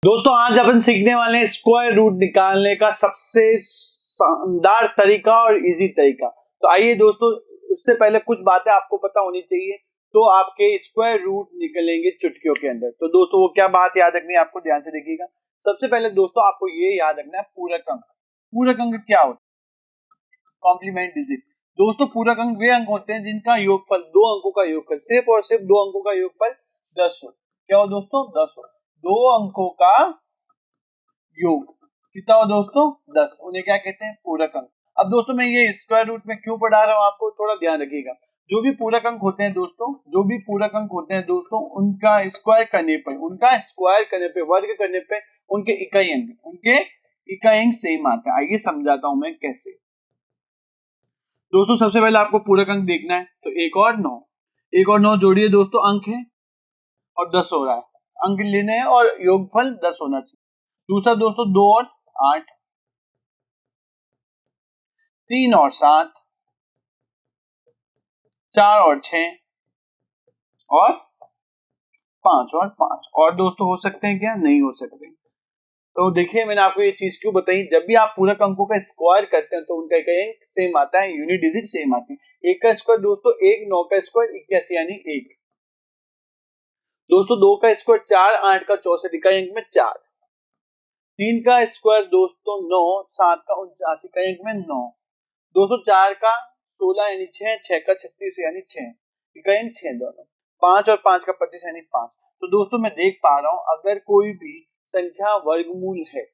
दोस्तों आज अपन सीखने वाले हैं स्क्वायर रूट निकालने का सबसे शानदार तरीका और इजी तरीका। तो आइए दोस्तों, उससे पहले कुछ बातें आपको पता होनी चाहिए। तो आपके स्क्वायर रूट निकलेंगे चुटकियों के अंदर। तो दोस्तों वो क्या बात याद रखनी है, आपको ध्यान से देखिएगा। सबसे पहले दोस्तों आपको ये याद रखना है पूरक अंक। पूरक अंक क्या होता है? Complement digit. दोस्तों पूरक अंक वे अंक होते हैं जिनका योगफल दो अंकों का योगफल सिर्फ और सिर्फ दो अंकों का योगफल 10 हो। क्या हो दोस्तों? 10 हो। दो अंकों का योग कितना हो दोस्तों? 10। उन्हें क्या कहते हैं? पूरक अंक। अब दोस्तों मैं ये स्क्वायर रूट में क्यों पढ़ा रहा हूँ, आपको थोड़ा ध्यान रखिएगा। जो भी पूरक अंक होते हैं दोस्तों, उनका स्क्वायर करने पे वर्ग करने पे उनके इकाई अंक सेम आते हैं। आइए समझाता हूं मैं कैसे। दोस्तों सबसे पहले आपको पूरक अंक देखना है, तो 1 और 9 जोड़िए दोस्तों, अंक है और 10 हो रहा है। अंक लेने हैं और योगफल 10 होना चाहिए। दूसरा दोस्तों 2 और 8, 3 और 7, 4 और 6 और 5 और 5। और दोस्तों हो सकते हैं क्या? नहीं हो सकते। तो देखिए मैंने आपको ये चीज क्यों बताई, जब भी आप पूरक अंकों का स्क्वायर करते हैं तो उनका इकाई अंक सेम आता है, यूनिट डिजिट सेम आती है। 1 का स्क्वायर दोस्तों 1, 9 का स्क्वायर 81 यानी 1। दोस्तों 2 का स्क्वायर 4, 8 का 64 इकाई अंक में 4। 3 का स्क्वायर दोस्तों 9, 7 का 79 इकाई अंक में 9। 204 का 16 यानी 6, 6 का 36 यानी 6 इकाई अंक 6 दोनों। 5 और 5 का 25 यानी 5। तो दोस्तों मैं देख पा रहा हूं अगर कोई भी संख्या वर्गमूल है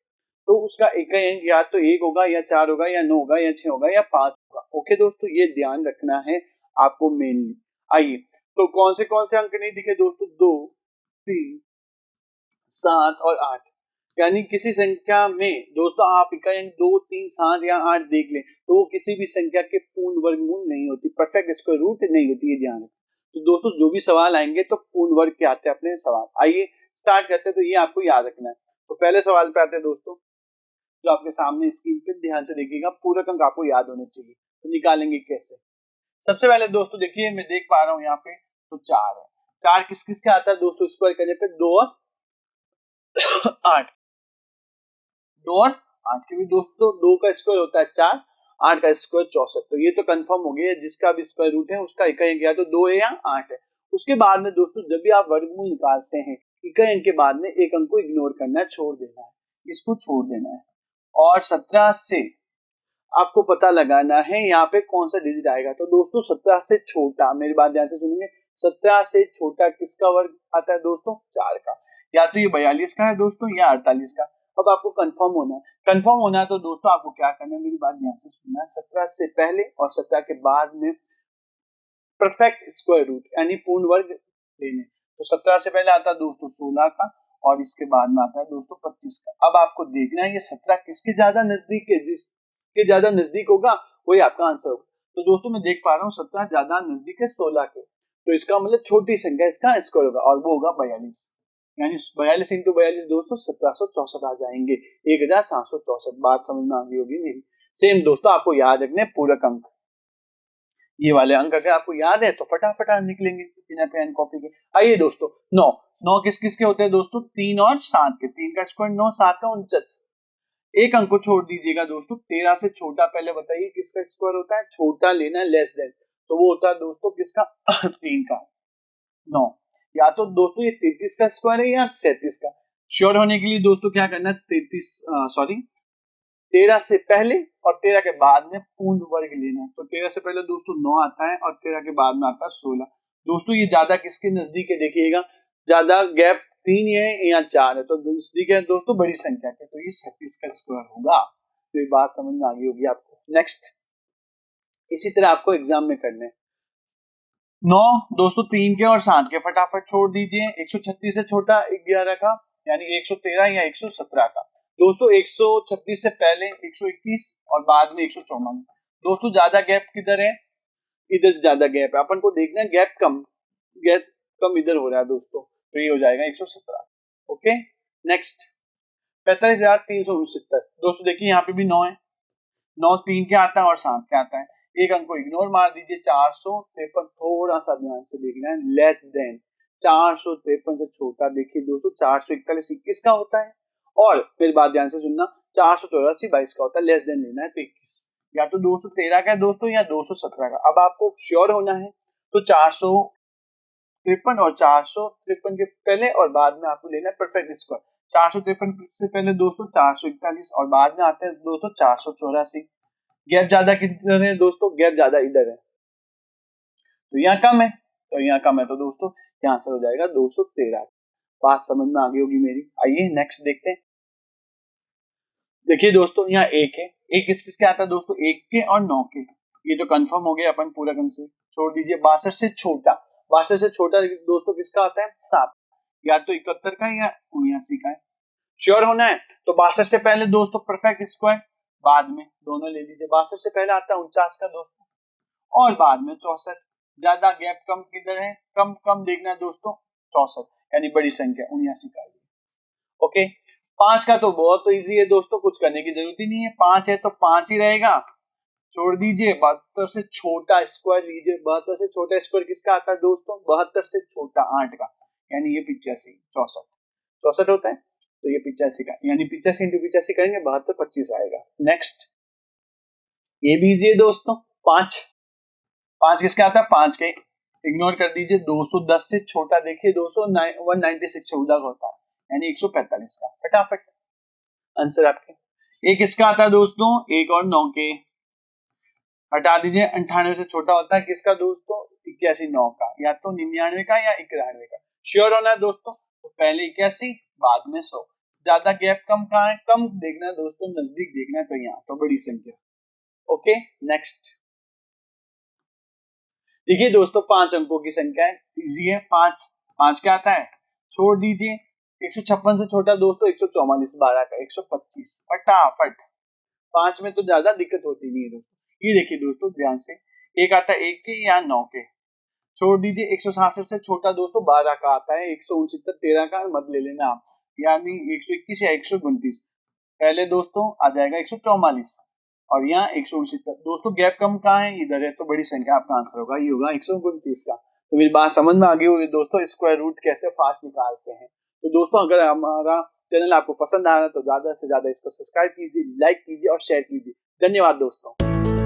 तो उसका इकाई अंक या तो 1 होगा या 4 होगा या 9 होगा या 6 होगा या 5 होगा। ओके दोस्तों, ये ध्यान रखना है आपको मेनली। आइए तो कौन से अंक नहीं दिखे दोस्तों? 2, 3, 7 और 8। यानी किसी संख्या में दोस्तों आप इकाई अंक 2, 3, 7 या 8 देख लें तो वो किसी भी संख्या के पूर्ण वर्गमूल नहीं होती, परफेक्ट स्क्वायर रूट नहीं होती, ये ध्यान रखें। तो दोस्तों जो भी सवाल आएंगे तो पूर्ण वर्ग के आते हैं अपने सवाल। आइए स्टार्ट करते हैं, तो ये आपको याद रखना है। तो पहले सवाल पे आते हैं दोस्तों, जो आपके सामने स्क्रीन पे ध्यान से देखिएगा। पूरक अंक आपको याद होने चाहिए, तो निकालेंगे कैसे। सबसे पहले दोस्तों देखिए मैं देख पा रहा हूँ यहाँ पे तो 4 है। 4 किस किस के आता है दोस्तों स्क्वायर करने पे? 2 और 8। 2 और 8 के भी दोस्तों 2 का स्क्वायर होता है 4, 8 का स्क्वायर 64। तो ये तो कंफर्म हो गया, जिसका भी स्क्वायर रूट है उसका इकाई अंक या तो 2 है या 8 है। उसके बाद में दोस्तों जब भी आप वर्गमूल निकालते हैं इकाई अंक के बाद में एक अंक को इग्नोर करना है, छोड़ देना है, इसको छोड़ देना है। और 17 से आपको पता लगाना है यहाँ पे कौन सा डिजिट आएगा। तो दोस्तों 17 से छोटा, मेरी बात ध्यान से सुनेंगे, 17 से छोटा किसका वर्ग आता है दोस्तों? 4 का। या तो ये 42 का है दोस्तों या 48 का। अब आपको कंफर्म होना है तो दोस्तों आपको क्या करना है, मेरी बात ध्यान से सुनना है। 17 से पहले और 17 के बाद में परफेक्ट स्क्वायर रूट यानी पूर्ण वर्ग लेने। तो 17 से पहले आता है दोस्तों 16 का और इसके बाद में आता है दोस्तों 25 का। अब आपको देखना है ये 17 किसके ज्यादा नजदीक है, जिसके ज्यादा नजदीक होगा वही आपका आंसर होगा। तो दोस्तों मैं देख पा रहा हूँ 17 ज्यादा नजदीक है 16 के, तो इसका मतलब छोटी संख्या इसका स्क्वायर होगा और वो होगा 42। यानी 42 इंटू 42 दोस्तों 1764 आ जाएंगे, 1764। बात समझ में आ गई होगी मेरी। सेम दोस्तों आपको याद रखने पूरक अंक, ये वाले अंक अगर आपको याद है तो फटाफट निकलेंगे बिना पेन कॉपी के। आइए दोस्तों 9 किस किस के होते हैं दोस्तों? 3 और 7 के। 3 का स्क्वायर 9, 7 का 49। एक अंक को छोड़ दीजिएगा दोस्तों। 13 से छोटा पहले बताइए किसका स्क्वायर होता है? छोटा लेना है, लेस देन, तो वो होता है दोस्तों किसका? 3 का। 9 या तो दोस्तों ये 33 का स्क्वायर है या 37 का। श्योर होने के लिए दोस्तों क्या करना है, 13 से पहले और 13 के बाद में पूर्ण वर्ग लेना है। तो 13 से पहले दोस्तों 9 आता है और 13 के बाद में आता है 16। दोस्तों ये ज्यादा किसके नजदीक है देखिएगा, ज्यादा गैप 3 है या 4 है, तो नजदीक है दोस्तों बड़ी संख्या के, तो ये 37 का स्क्वायर होगा। तो ये बात समझ में आ गई होगी आपको। नेक्स्ट इसी तरह आपको एग्जाम में करने 9 दोस्तों 3 के और 7 के फटाफट छोड़ दीजिए। 136 से छोटा 11 का यानी 113 या 117 का। दोस्तों 136 से पहले 121 और बाद में 144। दोस्तों ज्यादा गैप किधर है? इधर ज्यादा गैप है, अपन को देखना है गैप कम इधर हो रहा है दोस्तों, तो ये हो जाएगा 117। Okay next 45,369। दोस्तों देखिए यहाँ पे भी 9 है। 9 3 के आता है और 7 के आता है। एक अंक को इग्नोर मार दीजिए। 453, थोड़ा सा ध्यान से देखना है, लेस देन 453 से छोटा देखिए दोस्तों 441 21 का होता है, और फिर बात ध्यान से सुनना 484 22 का होता है, लेस देन लेना है तो 21, या तो 213 का है दोस्तों या 217 का। अब आपको श्योर होना है तो 453 और 453 के पहले और बाद में आपको लेना है परफेक्ट स्क्वायर। 453 से पहले दोस्तों 441 और बाद में आते हैं दोस्तों 484। गैप ज्यादा किधर है दोस्तों? गैप ज्यादा इधर है, तो यहाँ कम है, तो यहाँ कम है, तो दोस्तों यहाँ आंसर हो जाएगा 213। बात समझ में आ गई होगी मेरी। आइए नेक्स्ट देखते हैं। देखिए दोस्तों यहाँ एक है, एक किस किस के आता है दोस्तों? 1 के और 9 के। ये तो कंफर्म हो गया अपन पूरा ढंग से, छोड़ दीजिए। 62 से छोटा, 62 से छोटा दोस्तों किसका आता है? 7, या तो 71 का या 79 का है। श्योर होना है तो 62 से पहले दोस्तों परफेक्ट स्क्वायर, बाद में दोनों ले लीजिए। 62 से पहले आता है 49 का दोस्तों, और बाद में 64। ज्यादा गैप कम किधर है? कम कम देखना है दोस्तों 64, यानी बड़ी संख्या 79 का। ओके, 5 का तो बहुत तो इजी है दोस्तों, कुछ करने की जरूरत ही नहीं है। 5 है तो 5 ही रहेगा, छोड़ दीजिए। 72 से छोटा स्क्वायर लीजिए। 72 से छोटा स्क्वायर किसका आता है दोस्तों? 72 से छोटा 8 का, यानी ये 85, 64 64 होता है, तो ये 85 का, यानी 85 इंटू 85 करेंगे 72 25 आएगा। नेक्स्ट ये भी इजी है दोस्तों। 5 5 किसका आता है? 5 के इग्नोर कर दीजिए। 210 से छोटा देखिए 196 14 का होता है, यानी 145 का। फटाफट आंसर आपके। एक किसका आता है दोस्तों? 1 और 9 के, हटा दीजिए। 98 से छोटा होता है किसका दोस्तों? 81 9 का, या तो 99 का या 91 का। श्योर होना है दोस्तों, तो पहले 81 बाद में 100। ज्यादा गैप कम कहाँ है? कम देखना है दोस्तों, नजदीक देखना है, तो यहाँ तो बड़ी संख्या। ओके नेक्स्ट देखिए दोस्तों, 5 अंकों की संख्या है, इजी है। 5 क्या आता है? छोड़ दीजिए। 156 से छोटा दोस्तों 144, 12 का 125। फटाफट, 5 में तो ज्यादा दिक्कत होती नहीं है दोस्तों। ये देखिए दोस्तों ध्यान से, एक आता है 1 के या 9 के, छोड़ दीजिए। 166 से छोटा दोस्तों 12 का आता है, 169 13 का मत ले लेना आप, यानी 121 या 129। पहले दोस्तों आ जाएगा 144, और यहाँ 169। दोस्तों गैप कम कहाँ है? इधर है, तो बड़ी संख्या आपका आंसर होगा, ये होगा 129 का। तो मेरी बात समझ में आ गई होगी दोस्तों, स्क्वायर रूट कैसे फास्ट निकालते हैं। तो दोस्तों अगर हमारा चैनल आपको पसंद आ रहा है तो ज्यादा से ज्यादा इसको सब्सक्राइब कीजिए, लाइक कीजिए और शेयर कीजिए। धन्यवाद दोस्तों।